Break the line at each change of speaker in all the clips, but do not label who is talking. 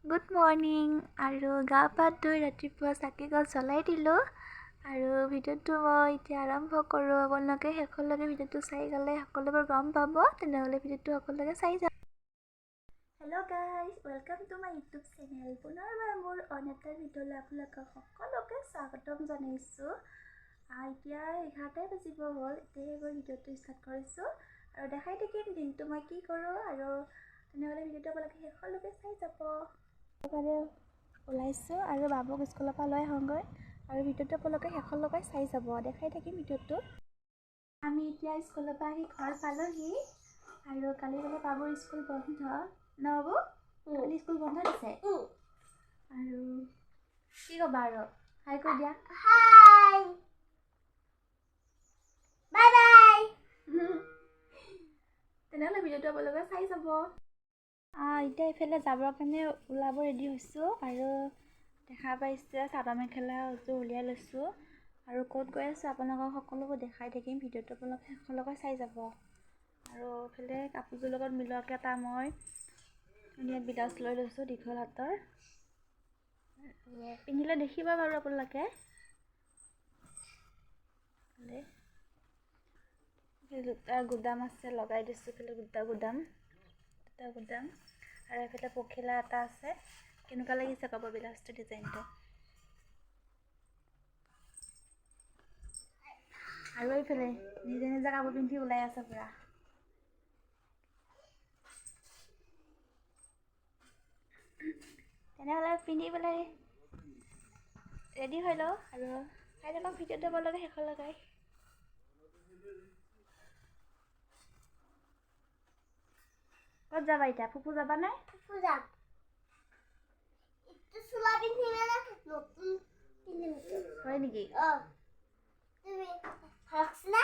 Good morning আৰু গা পা ধুই ৰাতিপুৱা চাকিগছ জ্বলাই দিলোঁ আৰু ভিডিঅ'টো মই এতিয়া আৰম্ভ কৰোঁ। আপোনালোকে শেষলৈকে ভিডিঅ'টো চাই গ'লে সকলোবোৰ গম পাব। তেনেহ'লে ভিডিঅ'টো সকলোকে চাই যাওক। Hello' guys, welcome to my YouTube channel. পুনৰবাৰ মোৰ অন্য এটা ভিডিঅ'লৈ আপোনালোকক সকলোকে স্বাগতম জনাইছোঁ। এতিয়া 11টাই বাজিব হ'ল। এতিয়াহে গৈ ভিডিঅ'টো ষ্টাৰ্ট কৰিছোঁ আৰু দেখাই থাকিম দিনটো মই কি কৰোঁ। আৰু তেনেহ'লে ভিডিঅ'টো আপোনালোকে শেষলৈকে চাই যাব। ওলাইছোঁ আৰু বাবুক স্কুলৰ পৰা লৈ আহোঁগৈ আৰু ভিডিঅ'টো আপোনালোকে শেষলৈকে চাই যাব। দেখাই থাকিম ভিডিঅ'টো। আমি এতিয়া স্কুলৰ পৰা আহি ঘৰ পালোহি আৰু কালি বোলে বাবুৰ স্কুল বন্ধ ন বাবু? কালি স্কুল বন্ধ দিছে আৰু কি ক'বা আৰু হাই কৈ দিয়া। হাই বাই বাই। তেনেহ'লে ভিডিঅ'টো আপোনালোকে চাই যাব। এতিয়া এইফালে যাবৰ কাৰণে ওলাব ৰেডি হৈছোঁ আৰু দেখা পাইছে চাদৰ মেখেলা এযোৰ উলিয়াই লৈছোঁ আৰু ক'ত গৈ আছোঁ আপোনালোকক সকলোবোৰ দেখাই থাকিম। ভিডিঅ'টো আপোনালোকে শেষলৈকে চাই যাব। আৰু এইফালে কাপোৰযোৰ লগত মিলোৱাকৈ এটা মই ধুনীয়া ব্লাউজ লৈ লৈছোঁ দীঘল হাতৰ। পিন্ধিলে দেখিবা বাৰু আপোনালোকে। জোতা গুদাম আছে, লগাই দিছোঁ এইফালে জোতা গুদাম আৰু এইফালে পখিলা এটা আছে। কেনেকুৱা লাগিছে ক'ব ব্লাউজটো ডিজাইনটো। আৰু এইফালে নিজে নিজে কাপোৰ পিন্ধি ওলাই আছে পুৰা। তেনেহ'লে পিন্ধি পেলাই ৰেডি হৈ লওঁ আৰু চাই থাকক ভিডিঅ'টো আপোনালোকে শেষলৈকে। ক'ত যাবা এতিয়া? ফুফু যাবা নাই? ফুফু যাম। চোলা পিন্ধিলে না নতুন পিন্ধিম। হয় নেকি? তুমি ভাগছনা?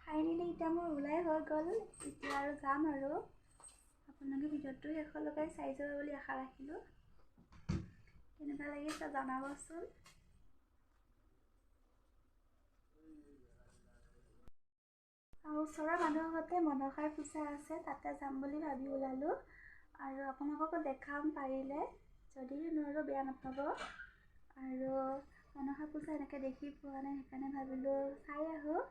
ফাইনেলি এতিয়া মোৰ ওলাই হৈ গ'ল। এতিয়া আৰু যাম আৰু আপোনালোকে ভিডিঅ'টো শেষলৈকে চাই যাব বুলি আশা ৰাখিলোঁ। কেনেকুৱা লাগিছে জনাবচোন। ওচৰৰ মানুহৰ ঘৰতে মনসাৰ পূজা আছে, তাতে যাম বুলি ভাবি ওলালোঁ আৰু আপোনালোককো দেখাম পাৰিলে, যদি নোৱাৰোঁ বেয়া নাপাব। আৰু মনসা পূজা এনেকৈ দেখি পোৱা নাই, সেইকাৰণে ভাবিলোঁ চাই আহোঁ।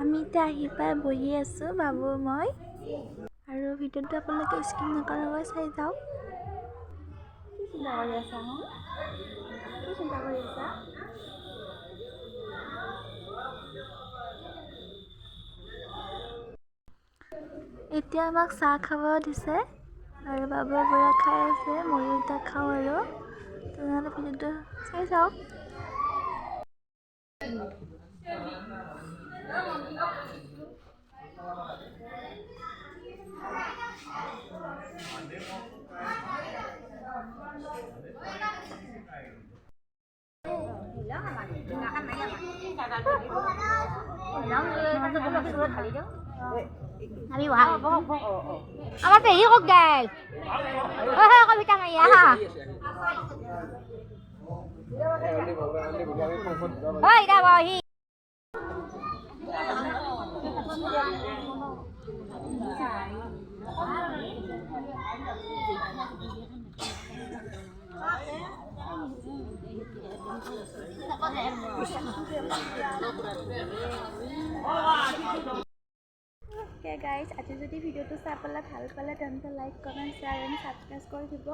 আমি এতিয়া আহি পাই বহি আছোঁ বাবু মই, আৰু ভিডিঅ'টো আপোনালোকে স্কিপ নকৰাকৈ চাই যাওক। কি চিন্তা কৰি আছা? কি চিন্তা কৰি আছা? এতিয়া আমাক চাহ খাব দিছে আৰু বাবুৱে পুৰা খাই আছে, ময়ো এতিয়া খাওঁ আৰু। তেনেহ'লে ভিডিঅ'টো চাই যাওক।
আমি বহা আমার তো এই কক গাইল কবিতা নাই হা ওই দা বহি
Okay guys, আজি যদি ভিডিঅ'টো চাই পেলাই ভাল পালে তেন্তে like, comment, share and subscribe কৰি দিব।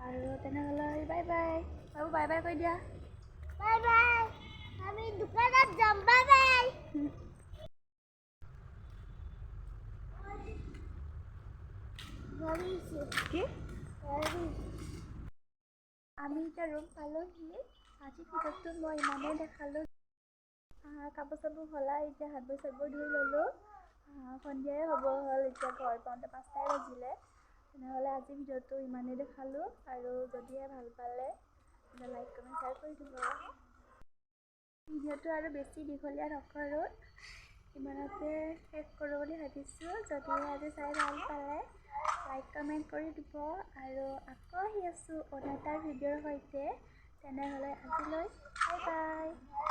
আৰু তেনেহ'লে বাই বাই। বাবু বাই বাই কৈ দিয়া।
বাই বাই, আমি দোকানত যাম। Bye bye.
কি? আমি এতিয়া ৰুম পালোহি। আজি ভিডিঅ'টো মই ইমানেই দেখালোঁ। কাপোৰ চাপোৰ সলাই এতিয়া হাত ভৰি চাত ভৰি ধুই ল'লোঁ। সন্ধিয়াই হ'ব হ'ল, এতিয়া ঘৰ পাওঁতে 5টাই বাজিলে। তেনেহ'লে আজি ভিডিঅ'টো ইমানেই দেখালোঁ আৰু যদিহে ভাল পালে তেন্তে লাইক, কমেণ্ট, শ্বেয়াৰ কৰি দিব। ভিডিঅ'টো আৰু বেছি দীঘলীয়া নকৰোঁ, ইমানতে শেষ কৰোঁ বুলি ভাবিছোঁ। যদিহে আজি চাই ভাল পালে লাইক, লাইক কমেণ্ট কৰি দিব আৰু আকৌ আহি আছোঁ অন্য এটা ভিডিঅ'ৰ সৈতে। তেনেহ'লে আজিলৈ বাই বাই।